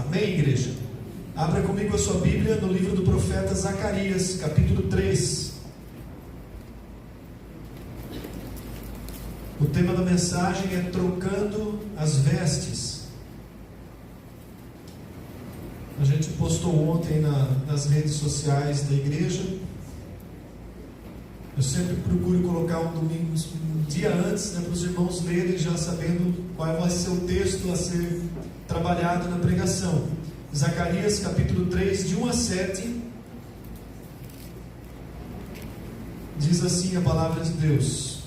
Amém, igreja? Abra comigo a sua Bíblia no livro do profeta Zacarias, capítulo 3. O tema da mensagem é trocando as vestes. A gente postou ontem nas redes sociais da igreja. Eu sempre procuro colocar um dia antes, para os irmãos lerem, já sabendo qual vai ser o texto a ser trabalhado na pregação. Zacarias capítulo 3, de 1 a 7, diz assim a palavra de Deus: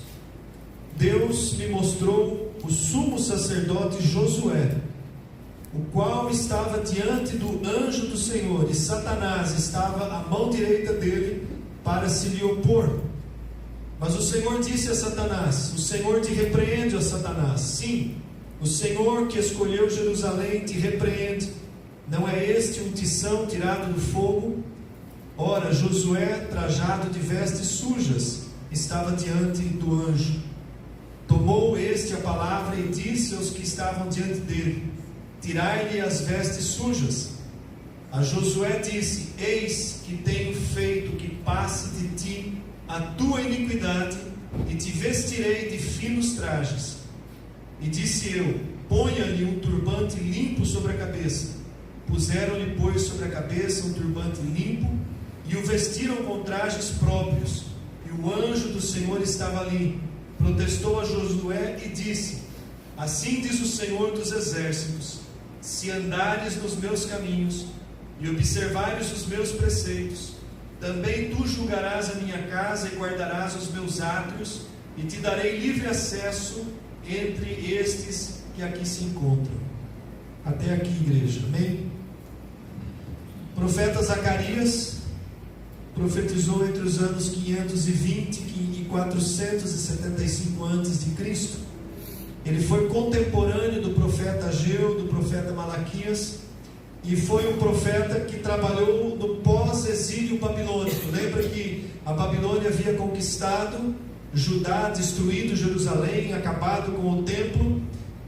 Deus me mostrou o sumo sacerdote Josué, o qual estava diante do anjo do Senhor, e Satanás estava à mão direita dele para se lhe opor. Mas o Senhor disse a Satanás: o Senhor te repreende, ó Satanás. Sim, o Senhor que escolheu Jerusalém te repreende. Não é este um tição tirado do fogo? Ora, Josué, trajado de vestes sujas, estava diante do anjo. Tomou este a palavra e disse aos que estavam diante dele: tirai-lhe as vestes sujas. A Josué disse: eis que tenho feito que passe de ti a tua iniquidade, e te vestirei de finos trajes. E disse eu: ponha-lhe um turbante limpo sobre a cabeça. Puseram-lhe, pois, sobre a cabeça um turbante limpo, e o vestiram com trajes próprios. E o anjo do Senhor estava ali. Protestou a Josué e disse: assim diz o Senhor dos exércitos: se andares nos meus caminhos, e observares os meus preceitos, também tu julgarás a minha casa e guardarás os meus átrios, e te darei livre acesso entre estes que aqui se encontram. Até aqui, igreja. Amém? O profeta Zacarias profetizou entre os anos 520 e 475 a.C. Ele foi contemporâneo do profeta Ageu, do profeta Malaquias, e foi um profeta que trabalhou no pós-exílio babilônico. Lembra que a Babilônia havia conquistado Judá, destruído Jerusalém, acabado com o templo,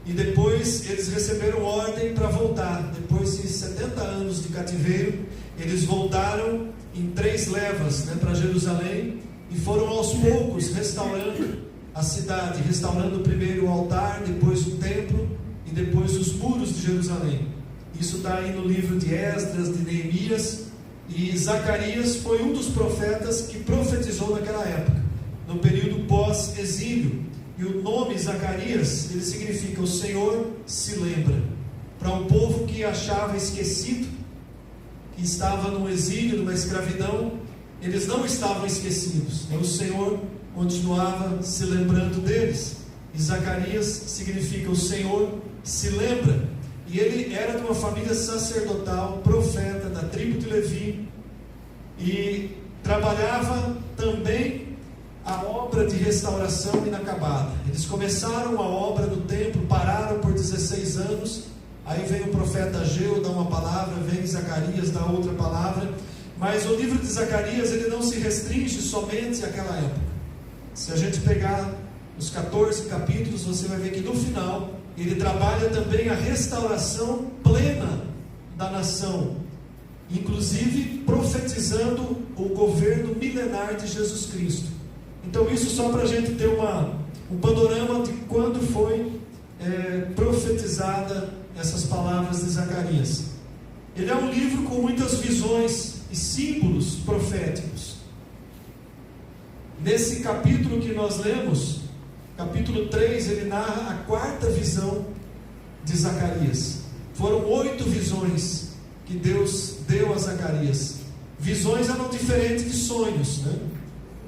e depois eles receberam ordem para voltar. Depois de 70 anos de cativeiro, eles voltaram em 3 levas, para Jerusalém, e foram aos poucos restaurando a cidade, restaurando primeiro o altar, depois o templo e depois os muros de Jerusalém. Isso está aí no livro de Esdras, de Neemias. E Zacarias foi um dos profetas que profetizou naquela época, no período pós-exílio. E o nome Zacarias, ele significa: o Senhor se lembra. Para um povo que achava esquecido, que estava no exílio, numa escravidão, eles não estavam esquecidos, o Senhor continuava se lembrando deles. E Zacarias significa: o Senhor se lembra. E ele era de uma família sacerdotal, profeta da tribo de Levi, e trabalhava também a obra de restauração inacabada. Eles começaram a obra do templo, pararam por 16 anos, aí vem o profeta Ageu, dá uma palavra, vem Zacarias, dá outra palavra, mas o livro de Zacarias, ele não se restringe somente àquela época. Se a gente pegar os 14 capítulos, você vai ver que no final ele trabalha também a restauração plena da nação, inclusive profetizando o governo milenar de Jesus Cristo. Então isso só para a gente ter um panorama de quando foi profetizada essas palavras de Zacarias. Ele é um livro com muitas visões e símbolos proféticos. Nesse capítulo que nós lemos, capítulo 3, ele narra a 4ª visão de Zacarias. Foram 8 visões que Deus deu a Zacarias. Visões eram diferentes de sonhos,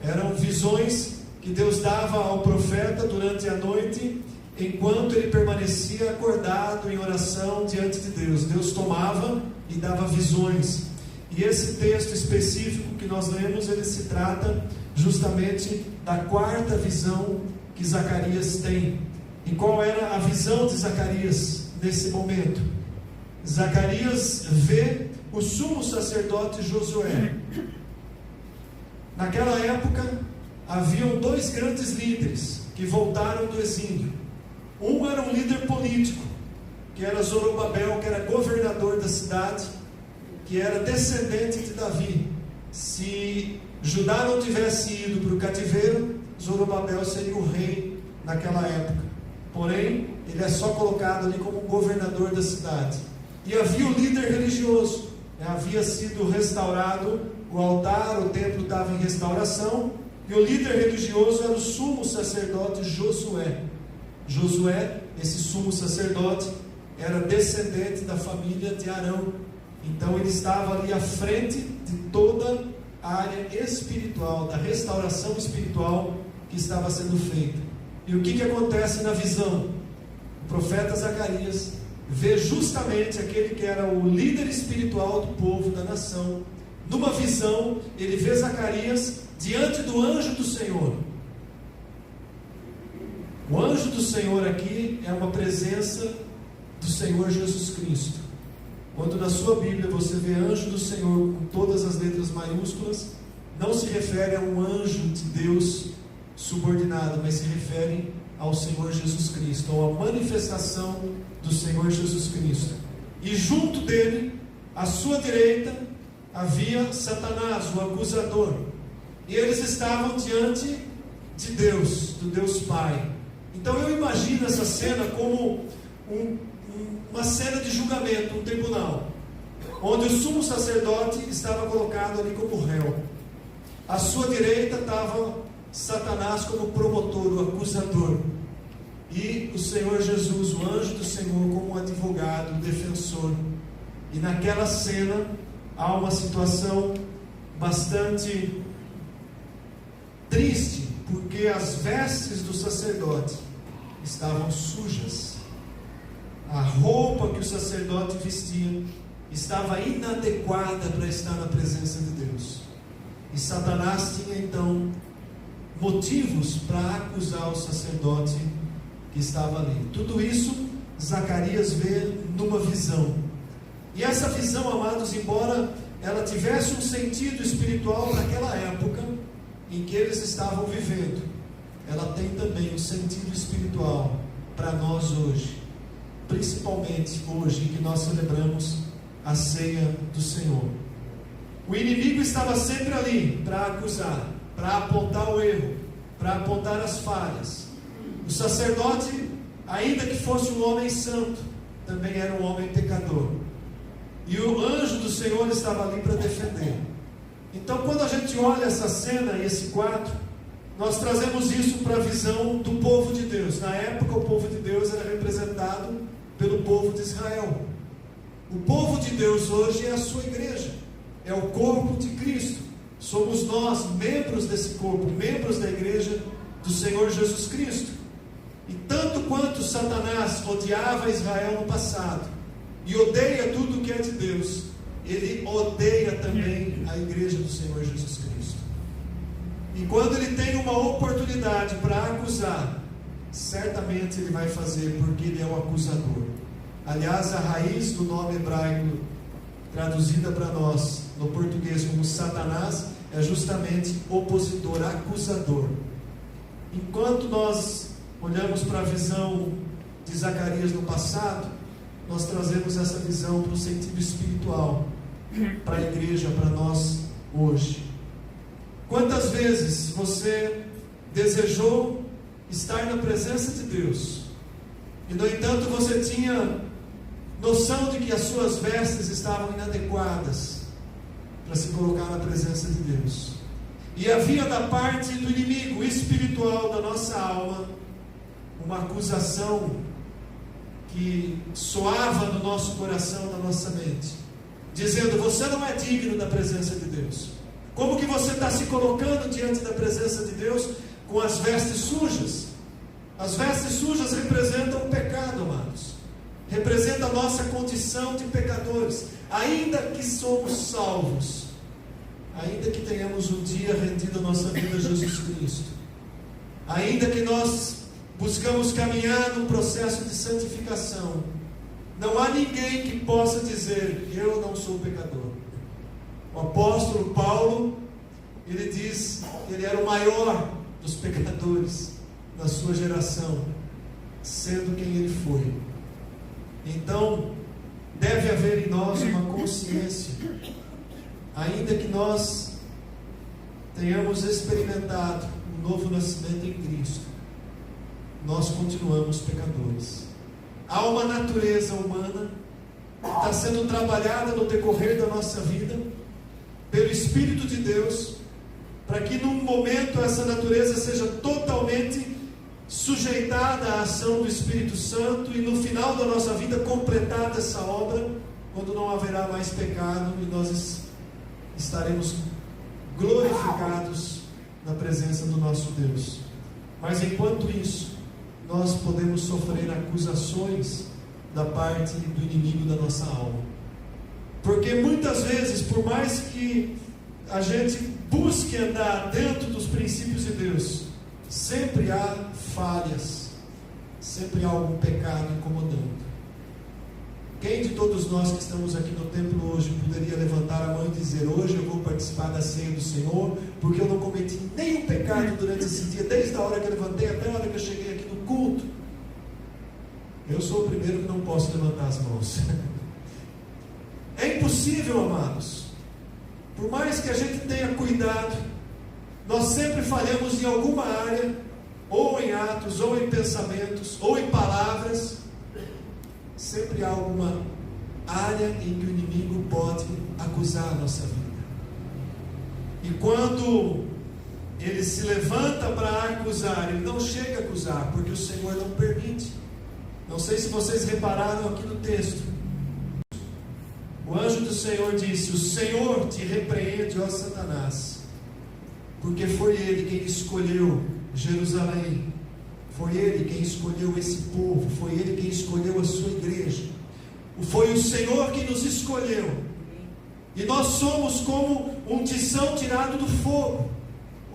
Eram visões que Deus dava ao profeta durante a noite, enquanto ele permanecia acordado em oração diante de Deus. Deus tomava e dava visões. E esse texto específico que nós lemos, ele se trata justamente da 4ª visão que Zacarias tem. E qual era a visão de Zacarias nesse momento? Zacarias vê o sumo sacerdote Josué. Naquela época haviam 2 grandes líderes que voltaram do exílio. Um era um líder político, que era Zorobabel, que era governador da cidade. cidade que era descendente de Davi. Se Judá não tivesse ido para o cativeiro, Zorobabel seria o rei naquela época. Porém, ele é só colocado ali como governador da cidade. E havia o líder religioso, havia sido restaurado o altar, o templo estava em restauração, e o líder religioso era o sumo sacerdote Josué. Josué, esse sumo sacerdote, era descendente da família de Arão. Então ele estava ali à frente de toda a área espiritual, da restauração espiritual que estava sendo feita. E o que acontece na visão? O profeta Zacarias vê justamente aquele que era o líder espiritual do povo, da nação. Numa visão, ele vê Zacarias diante do anjo do Senhor. O anjo do Senhor aqui é uma presença do Senhor Jesus Cristo. Quando na sua Bíblia você vê anjo do Senhor com todas as letras maiúsculas, não se refere a um anjo de Deus subordinado, mas se refere ao Senhor Jesus Cristo, ou à manifestação do Senhor Jesus Cristo. E junto dele, à sua direita, havia Satanás, o acusador. E eles estavam diante de Deus, do Deus Pai. Então eu imagino essa cena como uma cena de julgamento, um tribunal, onde o sumo sacerdote estava colocado ali como réu. À sua direita estava Satanás como promotor, o acusador. E o Senhor Jesus, o anjo do Senhor, como advogado, defensor. E naquela cena há uma situação bastante triste, porque as vestes do sacerdote estavam sujas. A roupa que o sacerdote vestia estava inadequada para estar na presença de Deus. E Satanás tinha então motivos para acusar o sacerdote que estava ali. Tudo isso Zacarias vê numa visão. E essa visão, amados, embora ela tivesse um sentido espiritual naquela época em que eles estavam vivendo, ela tem também um sentido espiritual para nós hoje, principalmente hoje em que nós celebramos a ceia do Senhor. O inimigo estava sempre ali para acusar, para apontar o erro, para apontar as falhas. O sacerdote, ainda que fosse um homem santo, também era um homem pecador. E o anjo do Senhor estava ali para defender. Então, quando a gente olha essa cena e esse quadro, nós trazemos isso para a visão do povo de Deus. Na época, o povo de Deus era representado pelo povo de Israel. O povo de Deus hoje é a sua igreja, é o corpo de Cristo. Somos nós, membros desse corpo, membros da igreja do Senhor Jesus Cristo. E tanto quanto Satanás odiava Israel no passado e odeia tudo que é de Deus, ele odeia também a igreja do Senhor Jesus Cristo. E quando ele tem uma oportunidade para acusar, certamente ele vai fazer, porque ele é o acusador. Aliás, a raiz do nome hebraico traduzida para nós no português como Satanás é justamente opositor, acusador. Enquanto nós olhamos para a visão de Zacarias no passado, nós trazemos essa visão para o sentido espiritual, para a igreja, para nós hoje. Quantas vezes você desejou estar na presença de Deus, e no entanto você tinha noção de que as suas vestes estavam inadequadas para se colocar na presença de Deus, e havia da parte do inimigo espiritual da nossa alma uma acusação que soava no nosso coração, na nossa mente, dizendo: você não é digno da presença de Deus. Como que você está se colocando diante da presença de Deus com as vestes sujas? As vestes sujas representam o pecado, amados. Representa a nossa condição de pecadores. Ainda que somos salvos, ainda que tenhamos um dia rendido a nossa vida a Jesus Cristo, ainda que nós buscamos caminhar num processo de santificação, não há ninguém que possa dizer: eu não sou pecador. O apóstolo Paulo, ele diz que ele era o maior dos pecadores da sua geração, sendo quem ele foi. Então, deve haver em nós uma consciência, ainda que nós tenhamos experimentado um novo nascimento em Cristo, nós continuamos pecadores. Há uma natureza humana que está sendo trabalhada no decorrer da nossa vida pelo Espírito de Deus, para que num momento essa natureza seja totalmente sujeitada à ação do Espírito Santo e no final da nossa vida completada essa obra, quando não haverá mais pecado e nós estaremos glorificados na presença do nosso Deus. Mas enquanto isso, nós podemos sofrer acusações da parte do inimigo da nossa alma, porque muitas vezes, por mais que a gente busque andar dentro dos princípios de Deus, sempre há falhas, sempre há algum pecado incomodando. Quem de todos nós que estamos aqui no templo hoje poderia levantar a mão e dizer: hoje eu vou participar da ceia do Senhor, porque eu não cometi nenhum pecado durante esse dia, desde a hora que eu levantei até a hora que eu cheguei aqui no culto? Eu sou o primeiro que não posso levantar as mãos. É impossível, amados. Por mais que a gente tenha cuidado, nós sempre falhamos em alguma área, ou em atos, ou em pensamentos, ou em palavras. Sempre há alguma área em que o inimigo pode acusar a nossa vida. E quando ele se levanta para acusar, ele não chega a acusar, porque o Senhor não permite. Não sei se vocês repararam aqui no texto. O anjo do Senhor disse: o Senhor te repreende, ó Satanás, porque foi Ele quem escolheu Jerusalém, foi Ele quem escolheu esse povo, foi Ele quem escolheu a sua igreja, foi o Senhor que nos escolheu, e nós somos como um tição tirado do fogo.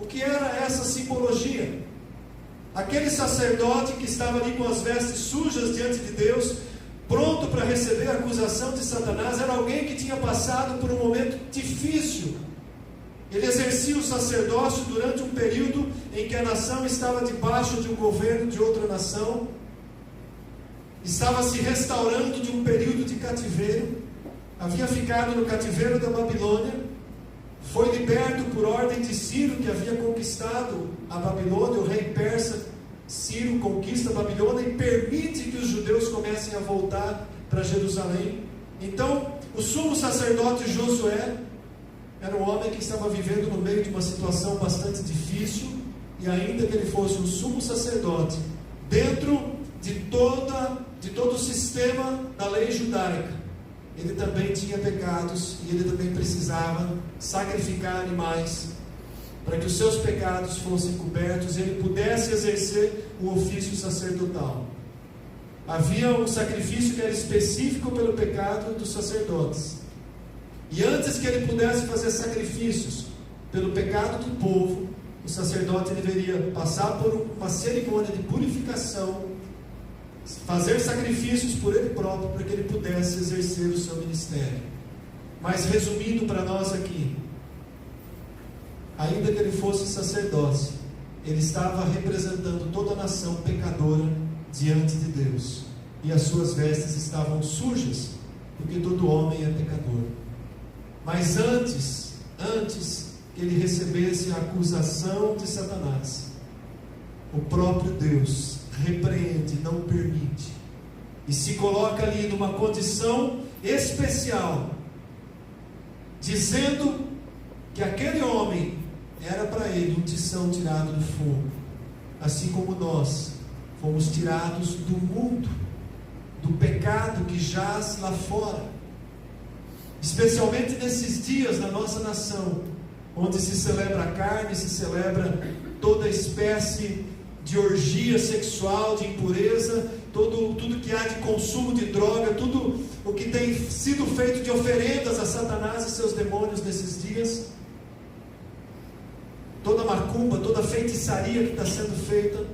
O que era essa simbologia? Aquele sacerdote que estava ali com as vestes sujas diante de Deus, pronto para receber a acusação de Satanás, era alguém que tinha passado por um momento difícil. Ele exercia o sacerdócio durante um período em que a nação estava debaixo de um governo de outra nação, estava se restaurando de um período de cativeiro, havia ficado no cativeiro da Babilônia, foi liberto por ordem de Ciro, que havia conquistado a Babilônia. O rei persa Ciro conquista a Babilônia e permite que os judeus comecem a voltar para Jerusalém. Então, o sumo sacerdote Josué era um homem que estava vivendo no meio de uma situação bastante difícil, e ainda que ele fosse um sumo sacerdote, dentro de todo o sistema da lei judaica, ele também tinha pecados, e ele também precisava sacrificar animais para que os seus pecados fossem cobertos e ele pudesse exercer o ofício sacerdotal. Havia um sacrifício que era específico pelo pecado dos sacerdotes, e antes que ele pudesse fazer sacrifícios pelo pecado do povo, o sacerdote deveria passar por uma cerimônia de purificação, fazer sacrifícios por ele próprio, para que ele pudesse exercer o seu ministério. Mas resumindo para nós aqui, ainda que ele fosse sacerdote, ele estava representando toda a nação pecadora diante de Deus, e as suas vestes estavam sujas, porque todo homem é pecador. Mas antes que ele recebesse a acusação de Satanás, o próprio Deus repreende, não permite, e se coloca ali numa condição especial, dizendo que aquele homem era para ele um tição tirado do fogo, assim como nós fomos tirados do mundo, do pecado que jaz lá fora, especialmente nesses dias na nossa nação, onde se celebra a carne, se celebra toda espécie de orgia sexual, de impureza, tudo que há de consumo de droga, tudo o que tem sido feito de oferendas a Satanás e seus demônios nesses dias, toda macumba, toda feitiçaria que está sendo feita,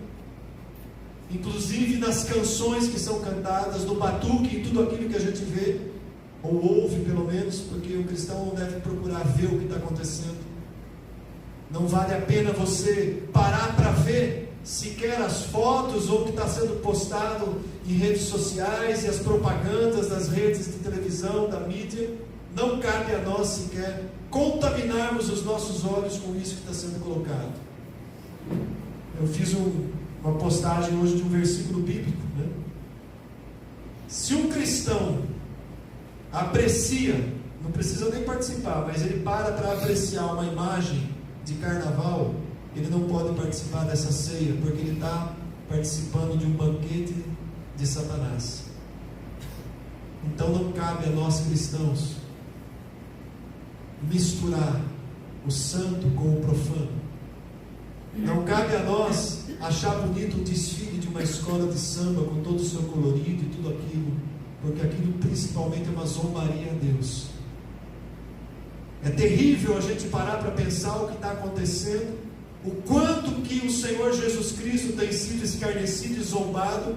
inclusive nas canções que são cantadas, no batuque, em tudo aquilo que a gente vê, ou ouve pelo menos, porque o cristão não deve procurar ver o que está acontecendo. Não vale a pena você parar para ver sequer as fotos ou o que está sendo postado em redes sociais e as propagandas das redes de televisão, da mídia. Não cabe a nós sequer contaminarmos os nossos olhos com isso que está sendo colocado. Eu fiz uma postagem hoje de um versículo bíblico, né? Se um cristão aprecia, não precisa nem participar, mas ele para apreciar uma imagem de carnaval, ele não pode participar dessa ceia, porque ele está participando de um banquete de Satanás. Então não cabe a nós cristãos misturar o santo com o profano. Não cabe a nós achar bonito o desfile de uma escola de samba com todo o seu colorido e tudo aquilo, porque aquilo principalmente é uma zombaria a Deus. É terrível a gente parar para pensar o que está acontecendo, o quanto que o Senhor Jesus Cristo tem sido escarnecido e zombado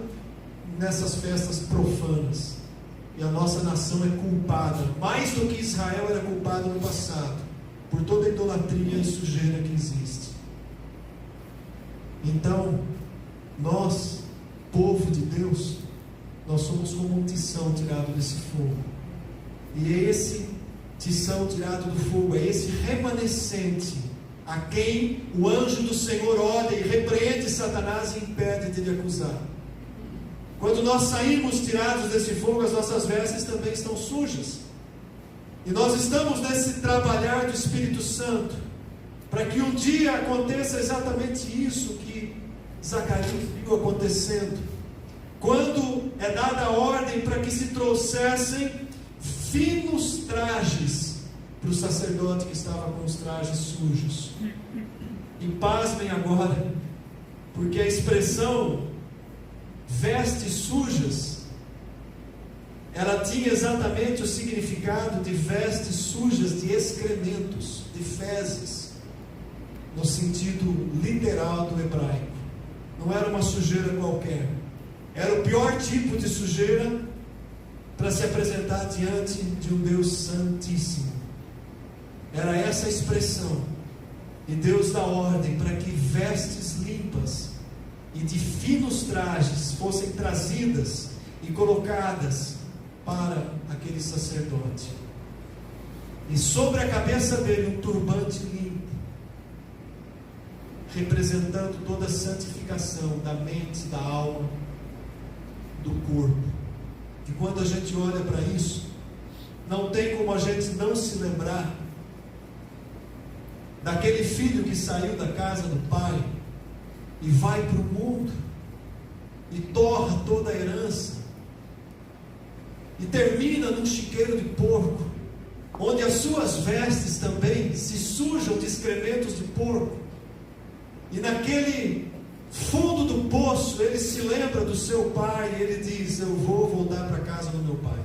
nessas festas profanas. E a nossa nação é culpada, mais do que Israel era culpada no passado, por toda a idolatria e sujeira que existe. Então, nós, povo de Deus, nós somos como um tição tirado desse fogo. E é esse tição tirado do fogo, é esse remanescente a quem o anjo do Senhor olha e repreende Satanás e impede de lhe acusar. Quando nós saímos tirados desse fogo, as nossas vestes também estão sujas. E nós estamos nesse trabalhar do Espírito Santo, para que um dia aconteça exatamente isso que Zacarias viu acontecendo. Quando é dada a ordem para que se trouxessem finos trajes para o sacerdote que estava com os trajes sujos. E pasmem agora, porque a expressão vestes sujas, ela tinha exatamente o significado de vestes sujas de excrementos, de fezes, no sentido literal do hebraico. Não era uma sujeira qualquer, era o pior tipo de sujeira para se apresentar diante de um Deus santíssimo. Era essa a expressão. E Deus dá ordem para que vestes limpas e de finos trajes fossem trazidas e colocadas para aquele sacerdote. E sobre a cabeça dele um turbante limpo, representando toda a santificação da mente, da alma, do corpo. E quando a gente olha para isso, não tem como a gente não se lembrar daquele filho que saiu da casa do pai e vai para o mundo e torra toda a herança e termina num chiqueiro de porco, onde as suas vestes também se sujam de excrementos de porco. E naquele fundo do poço ele se lembra do seu pai e ele diz: eu vou voltar para a casa do meu pai,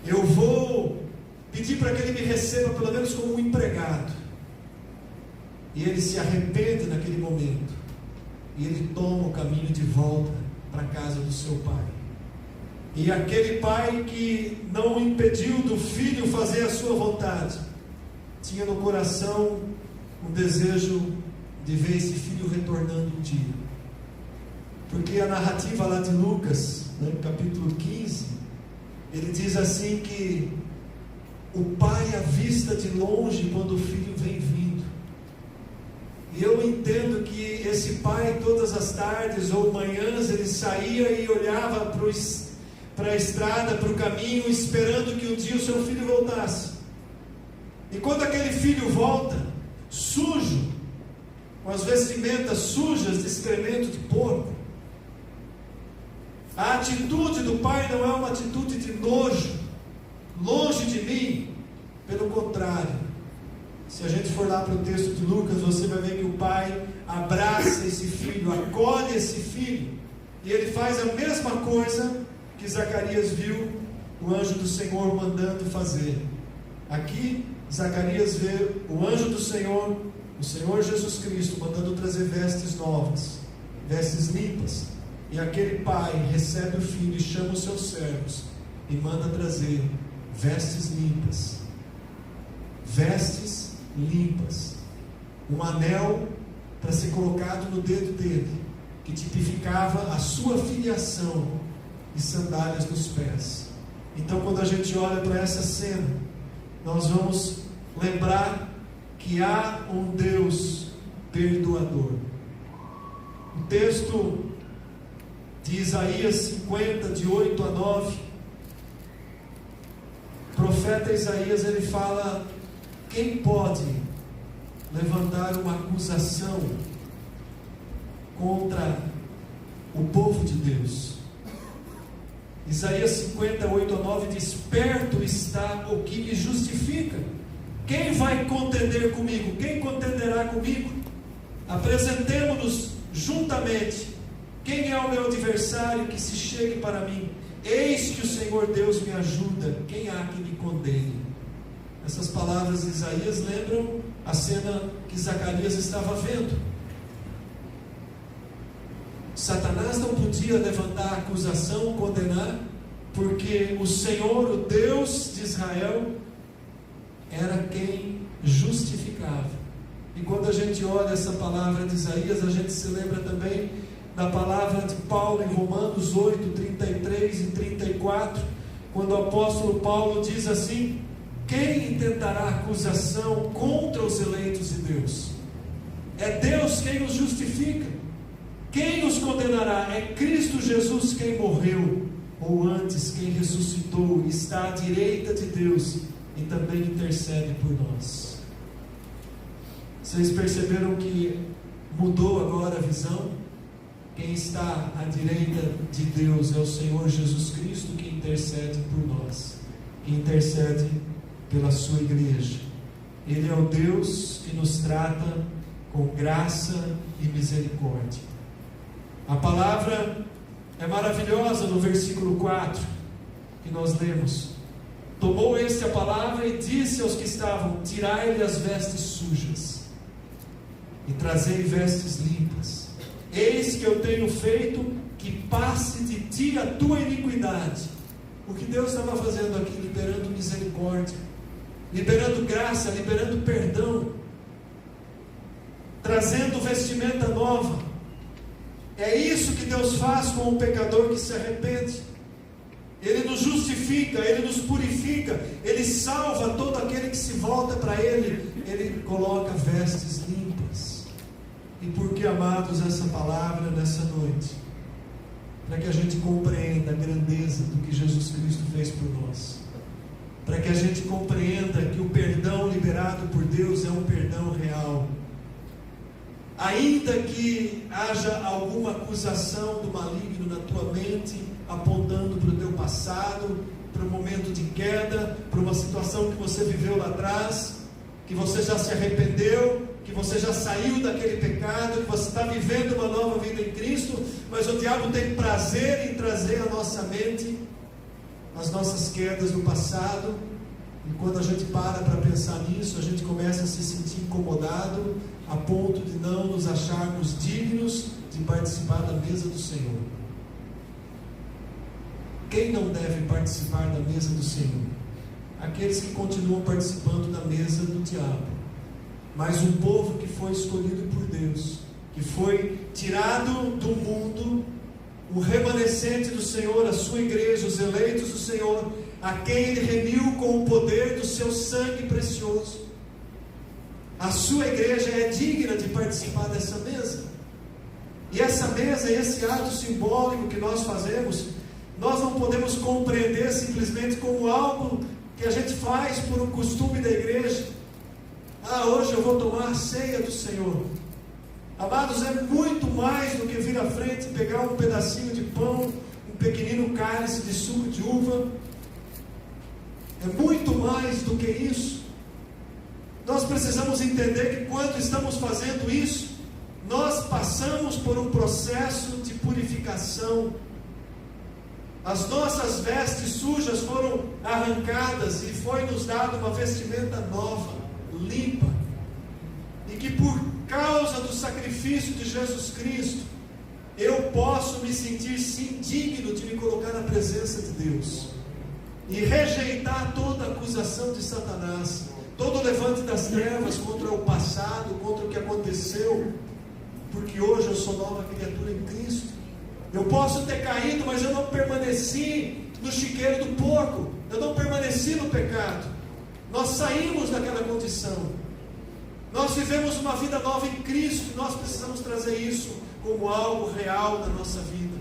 eu vou pedir para que ele me receba pelo menos como um empregado. E ele se arrepende naquele momento e ele toma o caminho de volta para a casa do seu pai. E aquele pai que não impediu do filho fazer a sua vontade, tinha no coração um desejo de ver esse filho retornando um dia. Porque a narrativa lá de Lucas, né, capítulo 15, ele diz assim que o pai avista de longe quando o filho vem vindo. E eu entendo que esse pai, todas as tardes ou manhãs, ele saía e olhava para a estrada, para o caminho, esperando que um dia o seu filho voltasse. E quando aquele filho volta, sujo, com as vestimentas sujas de excremento de porco, a atitude do pai não é uma atitude de nojo, longe de mim. Pelo contrário, se a gente for lá para o texto de Lucas, você vai ver que o pai abraça esse filho, acolhe esse filho, e ele faz a mesma coisa que Zacarias viu o anjo do Senhor mandando fazer. Aqui Zacarias vê o anjo do Senhor, o Senhor Jesus Cristo, mandando trazer vestes novas, vestes limpas. E aquele pai recebe o filho e chama os seus servos e manda trazer vestes limpas. Vestes limpas. Um anel para ser colocado no dedo dele, que tipificava a sua filiação, e sandálias nos pés. Então, quando a gente olha para essa cena, nós vamos lembrar que há um Deus perdoador. O texto de Isaías 50, de 8 a 9, o profeta Isaías, ele fala: quem pode levantar uma acusação contra o povo de Deus? Isaías 50, 8 a 9 diz: perto está o que me justifica. Quem vai contender comigo? Quem contenderá comigo? Apresentemo-nos juntamente. Quem é o meu adversário que se chegue para mim? Eis que o Senhor Deus me ajuda. Quem há que me condene? Essas palavras de Isaías lembram a cena que Zacarias estava vendo. Satanás não podia levantar acusação, condenar, porque o Senhor, o Deus de Israel, era quem justificava. E quando a gente olha essa palavra de Isaías, a gente se lembra também da palavra de Paulo em Romanos 8, 33 e 34, quando o apóstolo Paulo diz assim: quem intentará acusação contra os eleitos de Deus? É Deus quem os justifica. Quem os condenará? É Cristo Jesus quem morreu, ou antes, quem ressuscitou, está à direita de Deus e também intercede por nós. Vocês perceberam que mudou agora a visão? Quem está à direita de Deus é o Senhor Jesus Cristo, que intercede por nós, que intercede pela sua igreja. Ele é o Deus que nos trata com graça e misericórdia. A palavra é maravilhosa no versículo 4 que nós lemos: tomou este a palavra e disse aos que estavam: tirai-lhe as vestes sujas e trazei vestes limpas. Eis que eu tenho feito que passe de ti a tua iniquidade. O que Deus estava fazendo aqui? Liberando misericórdia, liberando graça, liberando perdão, trazendo vestimenta nova. É isso que Deus faz com o pecador que se arrepende. Ele nos justifica, Ele nos purifica, Ele salva todo aquele que se volta para Ele. Ele coloca vestes limpas. E por que, amados, essa palavra nessa noite? Para que a gente compreenda a grandeza do que Jesus Cristo fez por nós. Para que a gente compreenda que o perdão liberado por Deus é um perdão real. Ainda que haja alguma acusação do maligno na tua mente, apontando para o teu passado, para o momento de queda, para uma situação que você viveu lá atrás, que você já se arrependeu, que você já saiu daquele pecado, que você está vivendo uma nova vida em Cristo, mas o diabo tem prazer em trazer à nossa mente as nossas quedas do passado. E quando a gente para pensar nisso, a gente começa a se sentir incomodado, a ponto de não nos acharmos dignos de participar da mesa do Senhor. Quem não deve participar da mesa do Senhor? Aqueles que continuam participando da mesa do diabo. Mas o povo que foi escolhido por Deus, que foi tirado do mundo, o remanescente do Senhor, a sua igreja, os eleitos do Senhor, a quem Ele remiu com o poder do seu sangue precioso. A sua igreja é digna de participar dessa mesa. E essa mesa, esse ato simbólico que nós fazemos, nós não podemos compreender simplesmente como algo que a gente faz por um costume da igreja. Hoje eu vou tomar a ceia do Senhor. Amados, é muito mais do que vir à frente e pegar um pedacinho de pão, um pequenino cálice de suco de uva. É muito mais do que isso. Nós precisamos entender que quando estamos fazendo isso, nós passamos por um processo de purificação. As nossas vestes sujas foram arrancadas e foi nos dada uma vestimenta nova, limpa, e que por causa do sacrifício de Jesus Cristo, eu posso me sentir sim digno de me colocar na presença de Deus e rejeitar toda acusação de Satanás, todo o levante das trevas contra o passado, contra o que aconteceu, porque hoje eu sou nova criatura em Cristo. Eu posso ter caído, mas eu não permaneci no chiqueiro do porco, eu não permaneci no pecado. Nós saímos daquela condição, nós vivemos uma vida nova em Cristo, e nós precisamos trazer isso como algo real na nossa vida,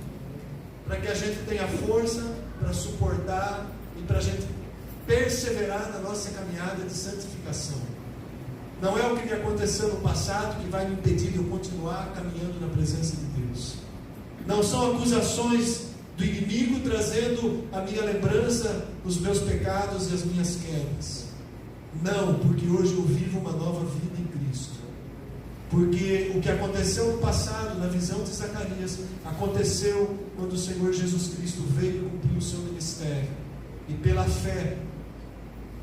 para que a gente tenha força para suportar e para a gente perseverar na nossa caminhada de santificação. Não é o que me aconteceu no passado que vai me impedir de eu continuar caminhando na presença de Deus. Não são acusações do inimigo trazendo a minha lembrança dos meus pecados e as minhas quedas. Não, porque hoje eu vivo uma nova vida em Cristo. Porque o que aconteceu no passado, na visão de Zacarias, aconteceu quando o Senhor Jesus Cristo veio cumprir o seu ministério. E pela fé,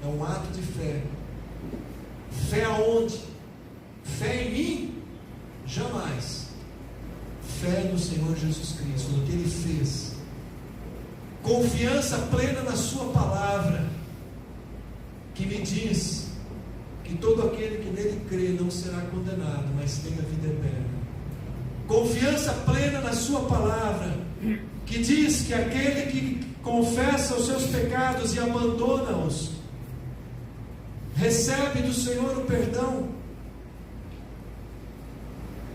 é um ato de fé. Fé aonde? Fé em mim? Jamais. Fé no Senhor Jesus Cristo, no que Ele fez. Confiança plena na sua palavra, que me diz que todo aquele que nele crê não será condenado, mas tem a vida eterna. Confiança plena na sua palavra, que diz que aquele que confessa os seus pecados e abandona-os, recebe do Senhor o perdão.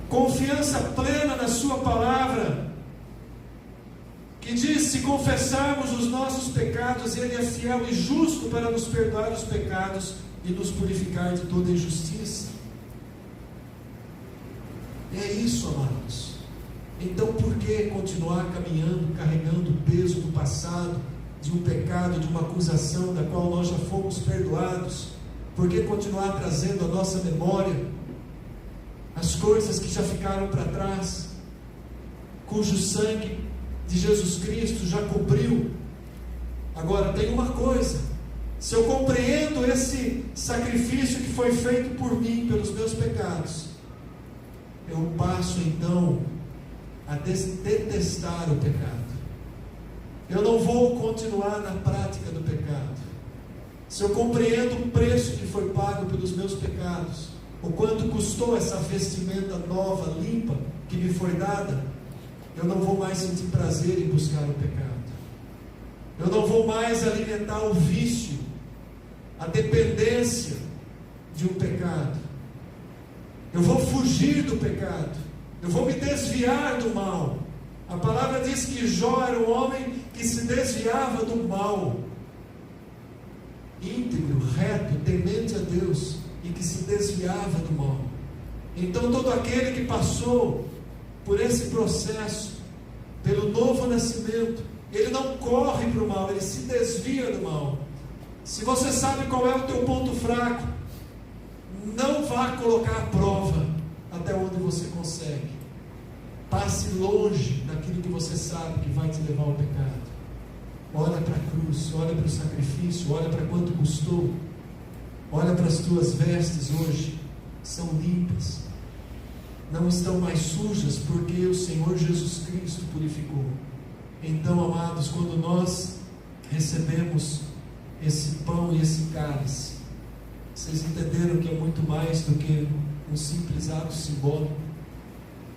Confiança plena na sua palavra, que diz: se confessarmos os nossos pecados, Ele é fiel e justo para nos perdoar os pecados e nos purificar de toda injustiça. É isso, amados. Então por que continuar caminhando, carregando o peso do passado, de um pecado, de uma acusação da qual nós já fomos perdoados? Por que continuar trazendo à nossa memória as coisas que já ficaram para trás, cujo sangue de Jesus Cristo já cobriu? Agora tem uma coisa: se eu compreendo esse sacrifício que foi feito por mim, pelos meus pecados, eu passo então a detestar o pecado. Eu não vou continuar na prática do pecado. Se eu compreendo o preço que foi pago pelos meus pecados, o quanto custou essa vestimenta nova, limpa, que me foi dada, eu não vou mais sentir prazer em buscar o pecado. Eu não vou mais alimentar o vício, a dependência de um pecado. Eu vou fugir do pecado. Eu vou me desviar do mal. A palavra diz que Jó era um homem que se desviava do mal, íntegro, reto, temente a Deus, e que se desviava do mal. Então todo aquele que passou por esse processo, pelo novo nascimento, ele não corre para o mal, ele se desvia do mal. Se você sabe qual é o teu ponto fraco, não vá colocar à prova até onde você consegue. Passe longe daquilo que você sabe que vai te levar ao pecado. Olha para a cruz, olha para o sacrifício, olha para quanto custou. Olha para as tuas vestes hoje, são limpas, não estão mais sujas, porque o Senhor Jesus Cristo purificou. Então, amados, quando nós recebemos esse pão e esse cálice, vocês entenderam que é muito mais do que um simples ato simbólico.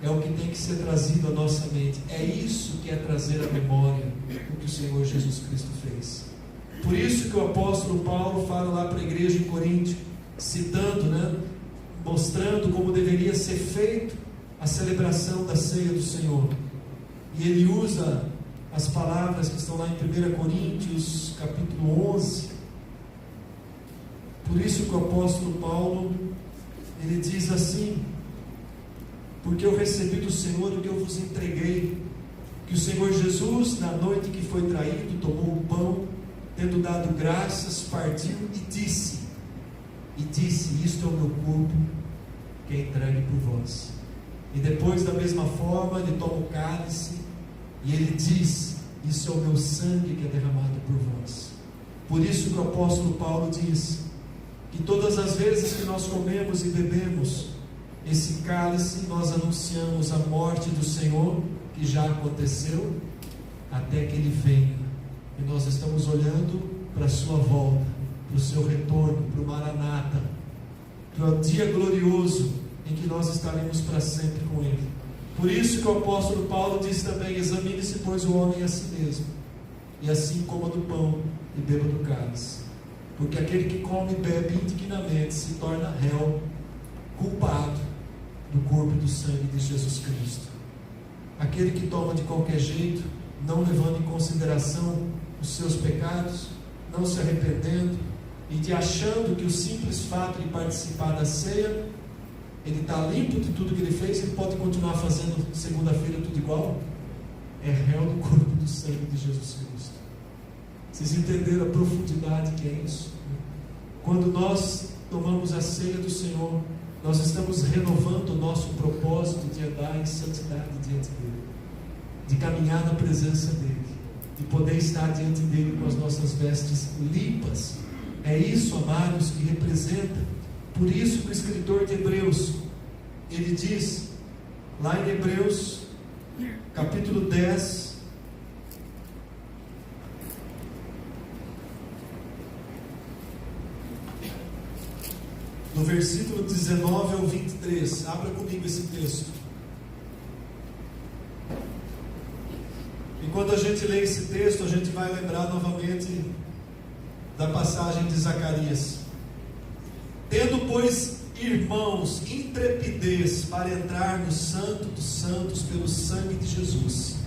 É o que tem que ser trazido à nossa mente. É isso que é trazer à memória o que o Senhor Jesus Cristo fez. Por isso que o apóstolo Paulo fala lá para a igreja em Coríntio, citando, mostrando como deveria ser feito a celebração da ceia do Senhor. E ele usa as palavras que estão lá em 1 Coríntios capítulo 11. Por isso que o apóstolo Paulo, ele diz assim: porque eu recebi do Senhor o que eu vos entreguei, que o Senhor Jesus, na noite que foi traído, tomou o pão, tendo dado graças, partiu e disse: isto é o meu corpo, que é entregue por vós. E depois, da mesma forma, ele toma o cálice e ele diz: isso é o meu sangue que é derramado por vós. Por isso que o apóstolo Paulo diz que todas as vezes que nós comemos e bebemos esse cálice, nós anunciamos a morte do Senhor, que já aconteceu, até que Ele venha. E nós estamos olhando para a sua volta, para o seu retorno, para o Maranata, para o dia glorioso em que nós estaremos para sempre com Ele. Por isso que o apóstolo Paulo diz também: examine-se, pois, o homem a si mesmo, e assim coma do pão e beba do cálice. Porque aquele que come e bebe indignamente se torna réu, culpado do corpo e do sangue de Jesus Cristo. Aquele que toma de qualquer jeito, não levando em consideração os seus pecados, não se arrependendo, e de achando que o simples fato de participar da ceia, ele está limpo de tudo que ele fez, ele pode continuar fazendo segunda-feira tudo igual, é réu do corpo e do sangue de Jesus Cristo. Vocês entenderam a profundidade que é isso? Quando nós tomamos a ceia do Senhor, nós estamos renovando o nosso propósito de andar em santidade diante dEle, de caminhar na presença dEle, de poder estar diante dEle com as nossas vestes limpas. É isso, amados, que representa. Por isso que o escritor de Hebreus, ele diz, lá em Hebreus, capítulo 10, do versículo 19 ao 23, abra comigo esse texto. E quando a gente lê esse texto, a gente vai lembrar novamente da passagem de Zacarias. Tendo, pois, irmãos, intrepidez para entrar no Santo dos Santos pelo sangue de Jesus,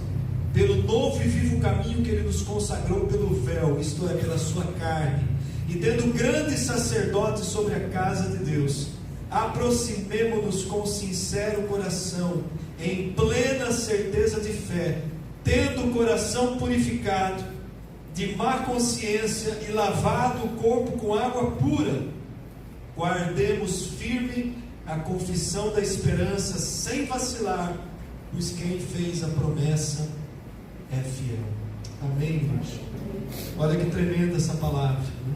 pelo novo e vivo caminho que Ele nos consagrou pelo véu, isto é, pela sua carne, e tendo grande sacerdote sobre a casa de Deus, aproximemo-nos com sincero coração, em plena certeza de fé, tendo o coração purificado de má consciência e lavado o corpo com água pura, guardemos firme a confissão da esperança sem vacilar, pois quem fez a promessa é fiel. Amém, irmãos? Olha que tremenda essa palavra, né?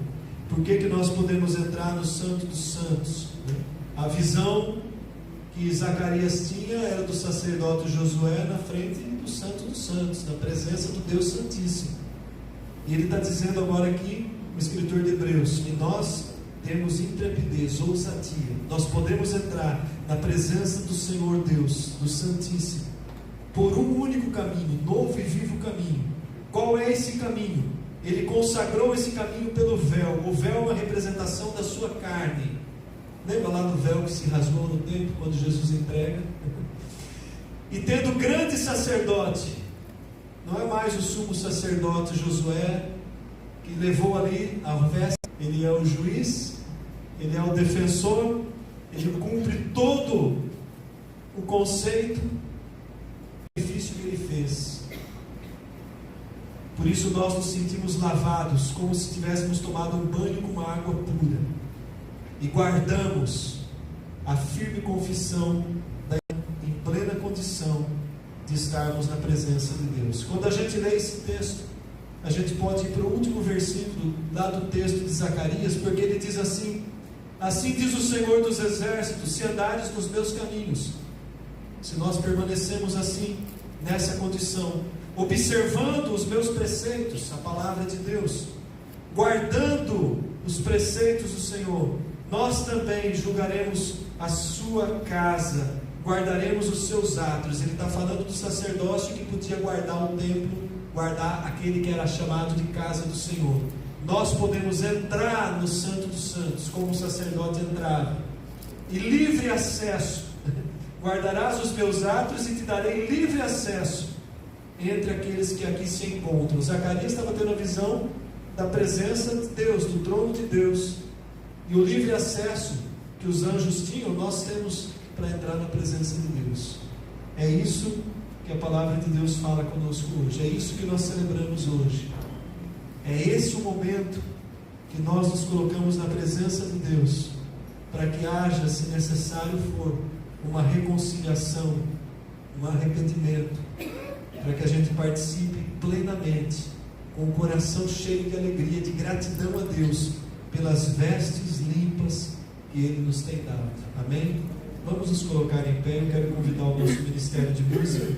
Por que nós podemos entrar no Santo dos Santos? A visão que Zacarias tinha era do sacerdote Josué na frente do Santo dos Santos, na presença do Deus Santíssimo. E ele está dizendo agora aqui, o escritor de Hebreus, que nós temos intrepidez, ousadia. Nós podemos entrar na presença do Senhor Deus, do Santíssimo, por um único caminho, novo e vivo caminho. Qual é esse caminho? Ele consagrou esse caminho pelo véu. O véu é uma representação da sua carne. Lembra lá do véu que se rasgou no templo, quando Jesus entrega? E tendo grande sacerdote, não é mais o sumo sacerdote Josué, que levou ali a veste. Ele é o juiz, ele é o defensor, ele cumpre todo o conceito do sacrifício que ele fez. Por isso nós nos sentimos lavados, como se tivéssemos tomado um banho com uma água pura, e guardamos a firme confissão em plena condição de estarmos na presença de Deus. Quando a gente lê esse texto, a gente pode ir para o último versículo lá do texto de Zacarias, porque ele diz assim: assim diz o Senhor dos Exércitos, se andares nos meus caminhos, se nós permanecemos assim, nessa condição, observando os meus preceitos, a palavra de Deus, guardando os preceitos do Senhor, nós também julgaremos a sua casa, guardaremos os seus átrios. Ele está falando do sacerdócio que podia guardar o templo, guardar aquele que era chamado de casa do Senhor. Nós podemos entrar no Santo dos Santos, como o sacerdote entrava, e livre acesso. Guardarás os meus átrios e te darei livre acesso entre aqueles que aqui se encontram. Zacarias estava tendo a visão da presença de Deus, do trono de Deus, e o livre acesso que os anjos tinham, nós temos para entrar na presença de Deus. É isso que a palavra de Deus fala conosco hoje, é isso que nós celebramos hoje. É esse o momento que nós nos colocamos na presença de Deus, para que haja, se necessário for, uma reconciliação, um arrependimento, para que a gente participe plenamente, com o coração cheio de alegria, de gratidão a Deus, pelas vestes limpas que Ele nos tem dado. Amém? Vamos nos colocar em pé. Eu quero convidar o nosso Ministério de Música.